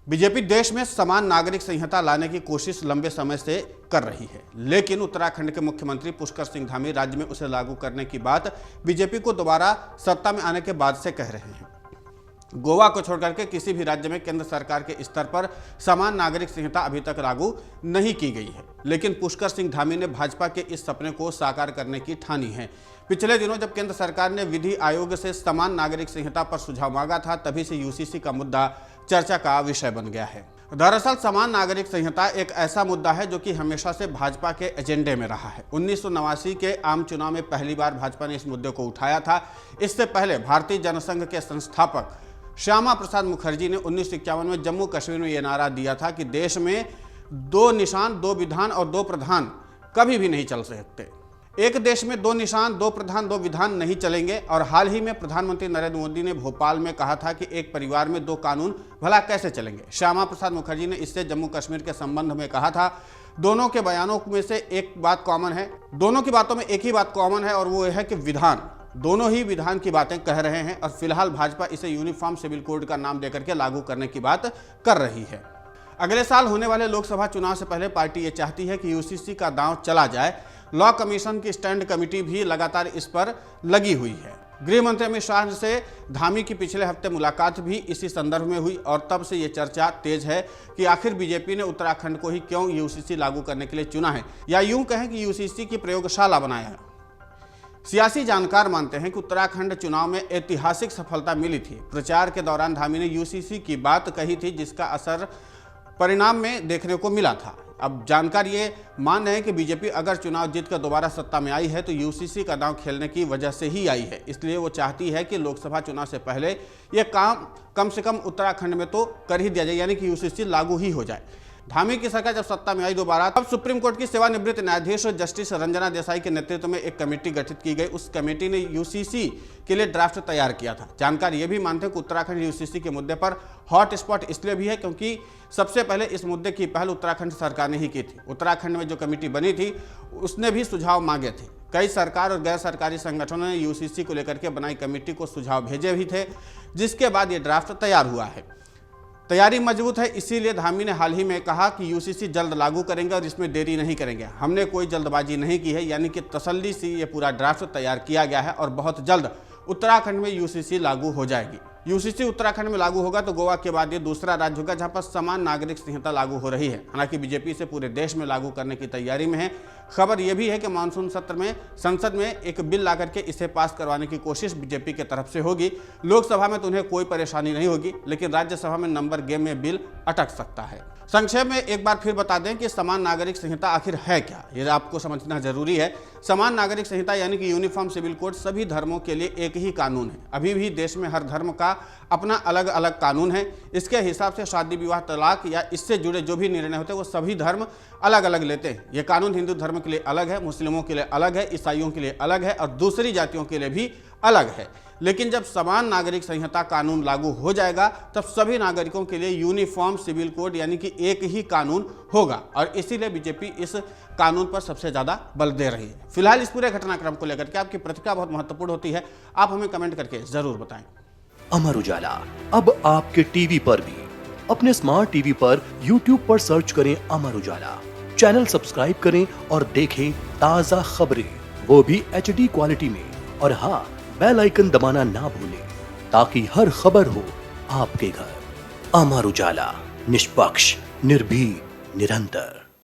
BJP देश में समान नागरिक संहिता लाने की कोशिश लंबे समय से कर रही है, लेकिन उत्तराखंड के मुख्यमंत्री पुष्कर सिंह धामी राज्य में उसे लागू करने की बात बीजेपी को दोबारा सत्ता में आने के बाद से कह रहे हैं। गोवा को छोड़कर के किसी भी राज्य में केंद्र सरकार के स्तर पर समान नागरिक संहिता अभी तक लागू नहीं की गई है, लेकिन पुष्कर सिंह धामी ने भाजपा के इस सपने को साकार करने की ठानी है। पिछले दिनों जब केंद्र सरकार ने विधि आयोग से समान नागरिक संहिता पर सुझाव मांगा था, तभी से यूसीसी का मुद्दा चर्चा का विषय बन गया है। दरअसल समान नागरिक संहिता एक ऐसा मुद्दा है जो कि हमेशा से भाजपा के एजेंडे में रहा है। 1989 के आम चुनाव में पहली बार भाजपा ने इस मुद्दे को उठाया था। इससे पहले भारतीय जनसंघ के संस्थापक श्यामा प्रसाद मुखर्जी ने 1951 में जम्मू कश्मीर में यह नारा दिया था कि देश में दो निशान, दो विधान और दो प्रधान कभी भी नहीं चल सकते। एक देश में दो निशान, दो प्रधान, दो विधान नहीं चलेंगे। और हाल ही में प्रधानमंत्री नरेंद्र मोदी ने भोपाल में कहा था कि एक परिवार में दो कानून भला कैसे चलेंगे। श्यामा प्रसाद मुखर्जी ने इससे जम्मू कश्मीर के संबंध में कहा था, दोनों के बयानों में से एक बात कॉमन है, दोनों की बातों में एक ही बात कॉमन है और वो है कि विधान, दोनों ही विधान की बातें कह रहे हैं। और फिलहाल भाजपा इसे यूनिफॉर्म सिविल कोड का नाम देकर के लागू करने की बात कर रही है। अगले साल होने वाले लोकसभा चुनाव से पहले पार्टी ये चाहती है कि यूसीसी का दांव चला जाए। लॉ कमीशन की स्टैंड कमेटी भी लगातार इस पर लगी हुई है। गृह मंत्री अमित शाह से धामी की पिछले हफ्ते मुलाकात भी इसी संदर्भ में हुई और तब से ये चर्चा तेज है कि आखिर बीजेपी ने उत्तराखंड को ही क्यों यूसीसी लागू करने के लिए चुना है, या यूं कहें कि यूसीसी की प्रयोगशाला बनाया है। सियासी जानकार मानते हैं कि उत्तराखंड चुनाव में ऐतिहासिक सफलता मिली थी। प्रचार के दौरान धामी ने यूसीसी की बात कही थी, जिसका असर परिणाम में देखने को मिला था। अब जानकार ये मान रहे हैं कि बीजेपी अगर चुनाव जीतकर दोबारा सत्ता में आई है तो यूसीसी का दांव खेलने की वजह से ही आई है। इसलिए वो चाहती है कि लोकसभा चुनाव से पहले ये काम कम से कम उत्तराखंड में तो कर ही दिया जाए, यानी कि यूसीसी लागू ही हो जाए। धामी की सरकार जब सत्ता में आई दोबारा, तब सुप्रीम कोर्ट की सेवानिवृत्त न्यायाधीश जस्टिस रंजना देसाई के नेतृत्व में एक कमेटी गठित की गई। उस कमेटी ने यूसीसी के लिए ड्राफ्ट तैयार किया था। जानकार ये भी मानते हैं कि उत्तराखंड यूसीसी के मुद्दे पर हॉट स्पॉट इसलिए भी है क्योंकि सबसे पहले इस मुद्दे की पहल उत्तराखंड सरकार ने ही की थी। उत्तराखंड में जो कमेटी बनी थी उसने भी सुझाव मांगे थे। कई सरकार और गैर सरकारी संगठनों ने यूसीसी को लेकर के बनाई कमेटी को सुझाव भेजे भी थे, जिसके बाद ये ड्राफ्ट तैयार हुआ है। तैयारी मजबूत है, इसीलिए धामी ने हाल ही में कहा कि यूसीसी जल्द लागू करेंगे और इसमें देरी नहीं करेंगे। हमने कोई जल्दबाजी नहीं की है, यानी कि तसल्ली से ये पूरा ड्राफ्ट तैयार किया गया है और बहुत जल्द उत्तराखंड में यूसीसी लागू हो जाएगी। यूसीसी उत्तराखंड में लागू होगा तो गोवा के बाद ये दूसरा राज्य होगा जहां पर समान नागरिक संहिता लागू हो रही है। हालांकि बीजेपी इसे पूरे देश में लागू करने की तैयारी में है। खबर यह भी है कि मानसून सत्र में संसद में एक बिल लाकर के इसे पास करवाने की कोशिश बीजेपी की तरफ से होगी। लोकसभा में तो उन्हें कोई परेशानी नहीं होगी, लेकिन राज्यसभा में नंबर गेम में बिल अटक सकता है। संक्षेप में एक बार फिर बता दें कि समान नागरिक संहिता आखिर है क्या, ये आपको समझना जरूरी है। समान नागरिक संहिता यानी कि यूनिफॉर्म सिविल कोड सभी धर्मों के लिए एक ही कानून है। अभी भी देश में हर धर्म का अपना अलग अलग कानून है। इसके हिसाब से शादी विवाह तलाक या इससे जुड़े जो भी निर्णय होते हैं वो सभी धर्म अलग अलग लेते हैं। ये कानून हिंदू धर्म के लिए अलग है, मुस्लिमों के लिए अलग है, ईसाइयों के लिए अलग है और दूसरी जातियों के लिए भी अलग है। लेकिन जब समान नागरिक संहिता कानून लागू हो जाएगा तब सभी नागरिकों के लिए यूनिफॉर्म सिविल कोड यानी कि एक ही कानून होगा और इसीलिए बीजेपी इस कानून पर सबसे ज्यादा बल दे रही है। फिलहाल इस पूरे घटनाक्रम को लेकर के आपकी प्रतिक्रिया बहुत महत्वपूर्ण होती है, आप हमें कमेंट करके जरूर बताएं। अमर उजाला अब आपके टीवी पर भी। अपने स्मार्ट टीवी पर यूट्यूब पर सर्च करें अमर उजाला, चैनल सब्सक्राइब करें और देखें ताजा खबरें, वो भी HD क्वालिटी में। और हाँ, बेल आइकन दबाना ना भूलें ताकि हर खबर हो आपके घर। अमर उजाला, निष्पक्ष, निर्भीक, निरंतर।